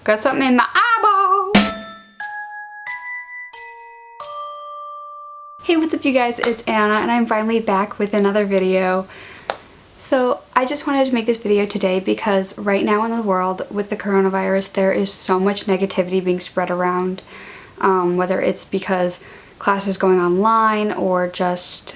Got something in my eyeball. Hey, what's up you guys? It's Anna and I'm finally back with another video. So I just wanted to make this video today because right now in the world with the coronavirus there is so much negativity being spread around, whether it's because classes going online or there's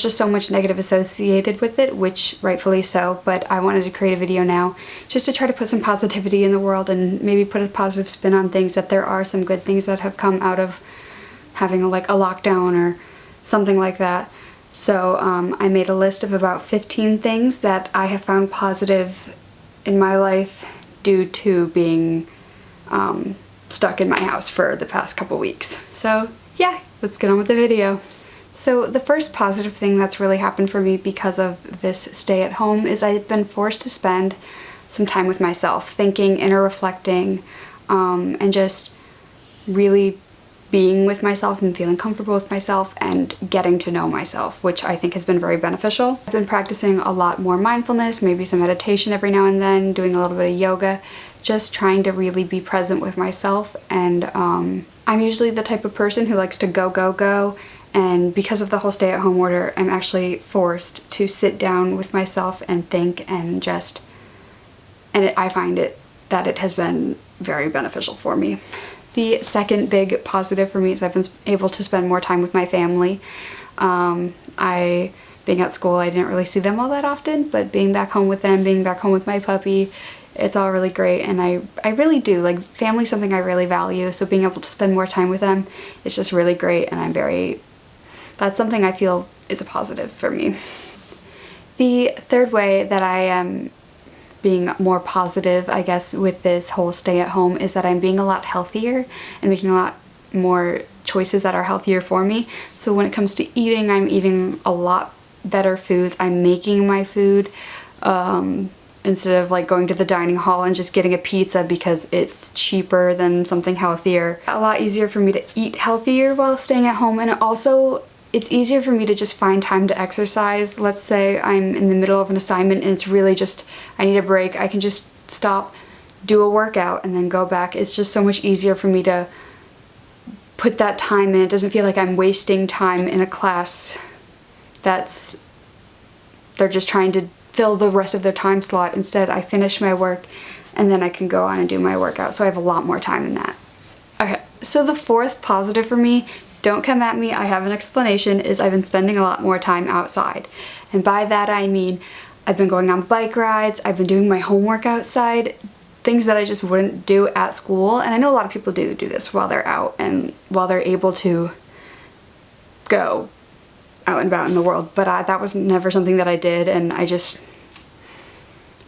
just so much negative associated with it, which rightfully so, but I wanted to create a video now just to try to put some positivity in the world and maybe put a positive spin on things, that there are some good things that have come out of having a lockdown or something like that. So I made a list of about 15 things that I have found positive in my life due to being stuck in my house for the past couple weeks. So yeah, let's get on with the video. So the first positive thing that's really happened for me because of this stay at home is I've been forced to spend some time with myself, thinking, inner reflecting, and just really being with myself and feeling comfortable with myself and getting to know myself, which I think has been very beneficial. I've been practicing a lot more mindfulness, maybe some meditation every now and then, doing a little bit of yoga, just trying to really be present with myself. And I'm usually the type of person who likes to go, go, go. And because of the whole stay-at-home order, I'm actually forced to sit down with myself and think and I find that it has been very beneficial for me. The second big positive for me is I've been able to spend more time with my family. Being at school, I didn't really see them all that often, but being back home with them, being back home with my puppy, it's all really great, and I really do. Like, family's something I really value, so being able to spend more time with them is just really great, and that's something I feel is a positive for me. The third way that I am being more positive, I guess, with this whole stay at home is that I'm being a lot healthier and making a lot more choices that are healthier for me. So when it comes to eating, I'm eating a lot better foods. I'm making my food instead of going to the dining hall and just getting a pizza because it's cheaper than something healthier. A lot easier for me to eat healthier while staying at home, and it's easier for me to just find time to exercise. Let's say I'm in the middle of an assignment and it's really just, I need a break. I can just stop, do a workout, and then go back. It's just so much easier for me to put that time in. It doesn't feel like I'm wasting time in a class they're just trying to fill the rest of their time slot. Instead, I finish my work and then I can go on and do my workout. So I have a lot more time in that. Okay, so the fourth positive for me, don't come at me, I have an explanation, is I've been spending a lot more time outside. And by that I mean I've been going on bike rides, I've been doing my homework outside, things that I just wouldn't do at school. And I know a lot of people do this while they're out and while they're able to go out and about in the world, but that was never something that I did, and I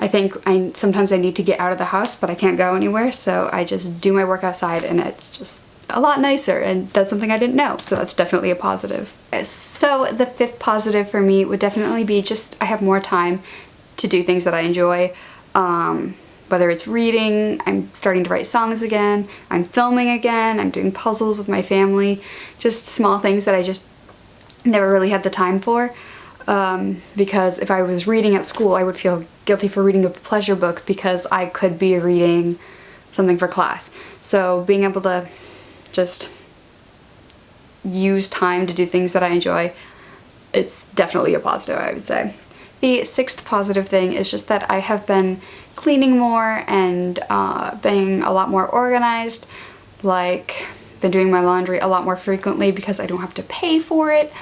think sometimes I need to get out of the house, but I can't go anywhere, so I just do my work outside, and it's just a lot nicer, and that's something I didn't know, so that's definitely a positive. So the fifth positive for me would definitely be just I have more time to do things that I enjoy, whether it's reading, I'm starting to write songs again, I'm filming again, I'm doing puzzles with my family, just small things that I just never really had the time for, because if I was reading at school I would feel guilty for reading a pleasure book because I could be reading something for class. So being able to just use time to do things that I enjoy, it's definitely a positive, I would say. The sixth positive thing is just that I have been cleaning more and being a lot more organized, been doing my laundry a lot more frequently because I don't have to pay for it,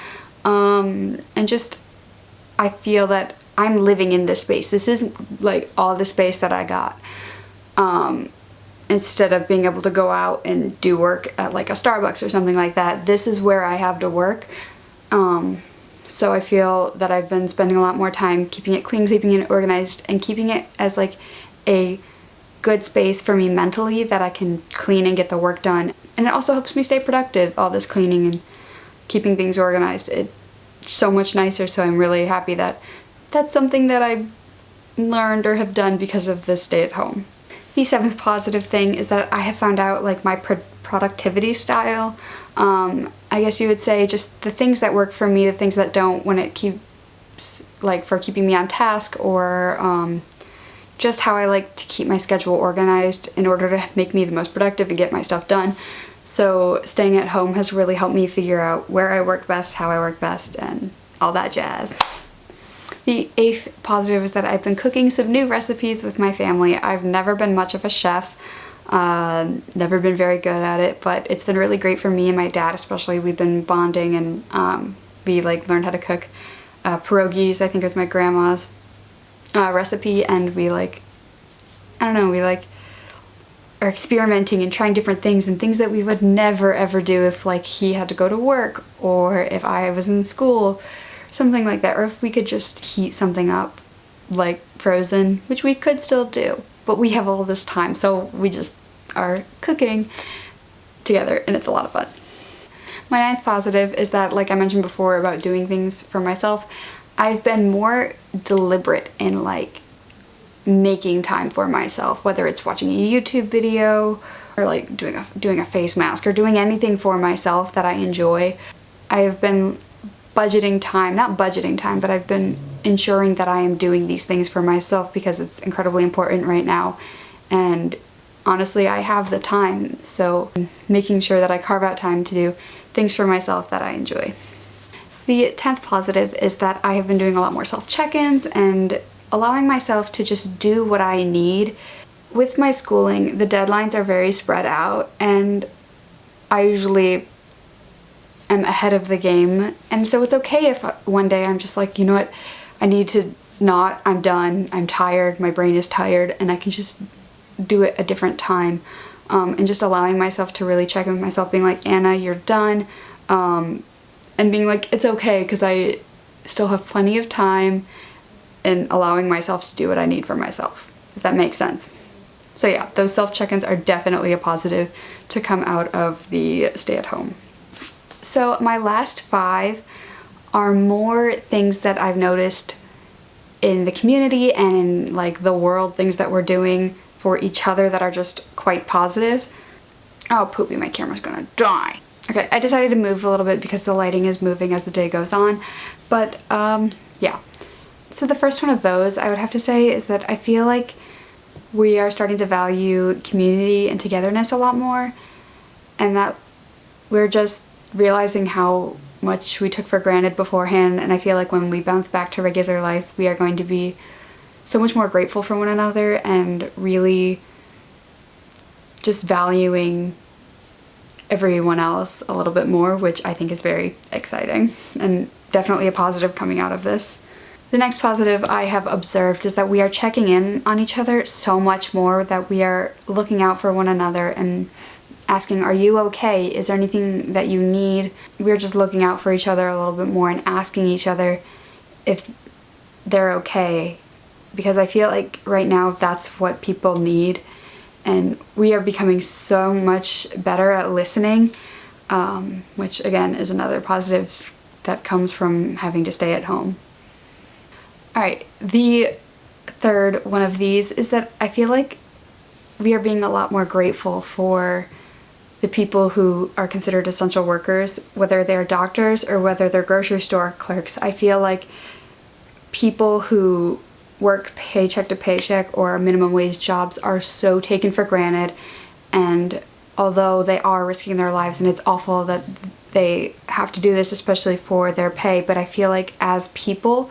and just I feel that I'm living in this space. This isn't all the space that I got. Instead of being able to go out and do work at a Starbucks or something like that, this is where I have to work. So I feel that I've been spending a lot more time keeping it clean, keeping it organized, and keeping it as a good space for me mentally that I can clean and get the work done. And it also helps me stay productive, all this cleaning and keeping things organized. It's so much nicer, so I'm really happy that that's something that I've learned or have done because of this stay at home. The seventh positive thing is that I have found out my productivity style. I guess you would say just the things that work for me, the things that don't, when it keeps for keeping me on task or just how I like to keep my schedule organized in order to make me the most productive and get my stuff done. So staying at home has really helped me figure out where I work best, how I work best, and all that jazz. The 8th positive is that I've been cooking some new recipes with my family. I've never been much of a chef, never been very good at it, but it's been really great for me and my dad especially. We've been bonding, and we like learned how to cook pierogies. I think it was my grandma's recipe, and we like, I don't know, we like are experimenting and trying different things, and things that we would never ever do if like he had to go to work or if I was in school, something like that, or if we could just heat something up like frozen, which we could still do, but we have all this time, so we just are cooking together and it's a lot of fun. My 9th positive is that, like I mentioned before about doing things for myself, I've been more deliberate in like making time for myself, whether it's watching a YouTube video or like doing a face mask or doing anything for myself that I enjoy. I've been budgeting time, not budgeting time, but I've been ensuring that I am doing these things for myself because it's incredibly important right now, and honestly I have the time, so making sure that I carve out time to do things for myself that I enjoy. The 10th positive is that I have been doing a lot more self-check-ins and allowing myself to just do what I need. With my schooling, the deadlines are very spread out, and I usually am ahead of the game, and so it's okay if one day I'm just like, you know what, I need to not, I'm done, I'm tired, my brain is tired, and I can just do it a different time. And just allowing myself to really check in with myself, being like, Anna, you're done, and being like, it's okay because I still have plenty of time, and allowing myself to do what I need for myself, if that makes sense. So yeah, those self-check-ins are definitely a positive to come out of the stay-at-home. So my last 5 are more things that I've noticed in the community and in like the world, things that we're doing for each other that are just quite positive. Oh poopy, my camera's gonna die. Okay, I decided to move a little bit because the lighting is moving as the day goes on, but yeah. So the first one of those I would have to say is that I feel like we are starting to value community and togetherness a lot more, and that we're just realizing how much we took for granted beforehand, and I feel like when we bounce back to regular life we are going to be so much more grateful for one another and really just valuing everyone else a little bit more, which I think is very exciting and definitely a positive coming out of this. The next positive I have observed is that we are checking in on each other so much more, that we are looking out for one another and asking, are you okay? Is there anything that you need? We're just looking out for each other a little bit more and asking each other if they're okay, because I feel like right now that's what people need, and we are becoming so much better at listening, which again is another positive that comes from having to stay at home. Alright, the third one of these is that I feel like we are being a lot more grateful for the people who are considered essential workers, whether they're doctors or whether they're grocery store clerks. I feel like people who work paycheck to paycheck or minimum wage jobs are so taken for granted, and although they are risking their lives and it's awful that they have to do this, especially for their pay, but I feel like as people,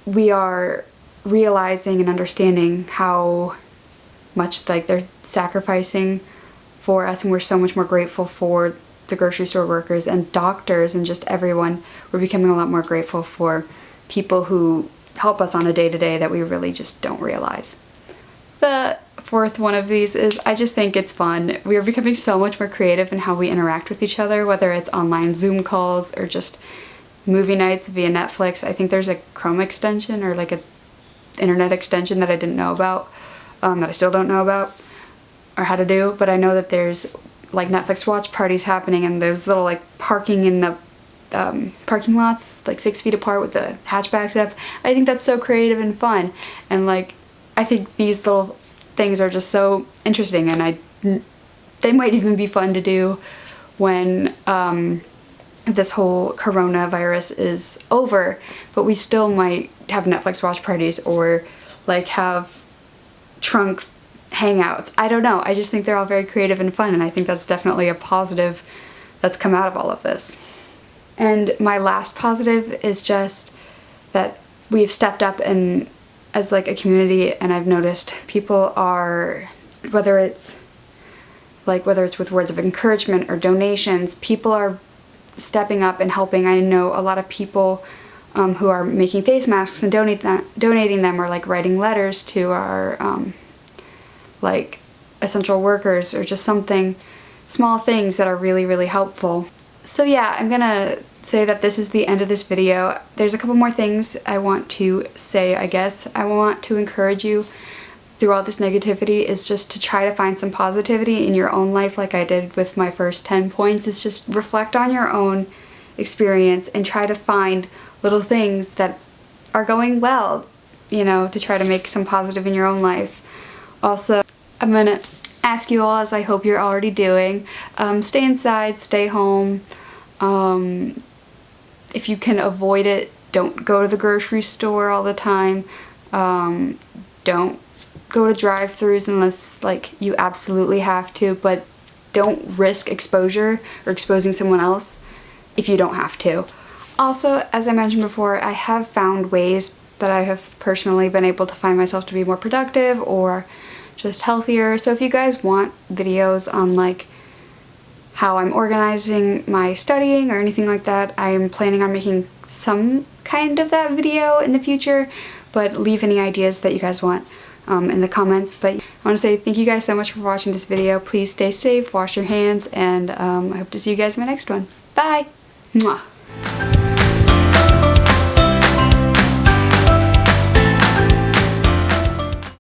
we are realizing and understanding how much like they're sacrificing for us, and we're so much more grateful for the grocery store workers and doctors and just everyone. We're becoming a lot more grateful for people who help us on a day-to-day that we really just don't realize. The fourth one of these is I just think it's fun. We are becoming so much more creative in how we interact with each other, whether it's online Zoom calls or just movie nights via Netflix. I think there's a Chrome extension or like a internet extension that I didn't know about, that I still don't know about or how to do, but I know that there's like Netflix watch parties happening, and there's little like parking in the parking lots like 6 feet apart with the hatchback stuff. I think that's so creative and fun, and like I think these little things are just so interesting, and they might even be fun to do when this whole coronavirus is over, but we still might have Netflix watch parties or like have trunk hangouts. I don't know. I just think they're all very creative and fun, and I think that's definitely a positive that's come out of all of this. And my last positive is just that we've stepped up and as like a community, and I've noticed people are, whether it's with words of encouragement or donations, people are stepping up and helping. I know a lot of people who are making face masks and donating them, or like writing letters to our like essential workers, or just something, small things that are really, really helpful. So yeah, I'm gonna say that this is the end of this video. There's a couple more things I want to say, I guess. I want to encourage you through all this negativity is just to try to find some positivity in your own life, like I did with my first 10 points. Is just reflect on your own experience and try to find little things that are going well, you know, to try to make some positive in your own life. Also, I'm gonna ask you all, as I hope you're already doing, stay inside, stay home. If you can avoid it, don't go to the grocery store all the time. Don't go to drive-thrus unless like you absolutely have to, but don't risk exposure or exposing someone else if you don't have to. Also, as I mentioned before, I have found ways that I have personally been able to find myself to be more productive or just healthier. So if you guys want videos on like how I'm organizing my studying or anything like that, I am planning on making some kind of that video in the future, but leave any ideas that you guys want in the comments. But I want to say thank you guys so much for watching this video. Please stay safe, wash your hands, and I hope to see you guys in my next one. Bye! Mwah.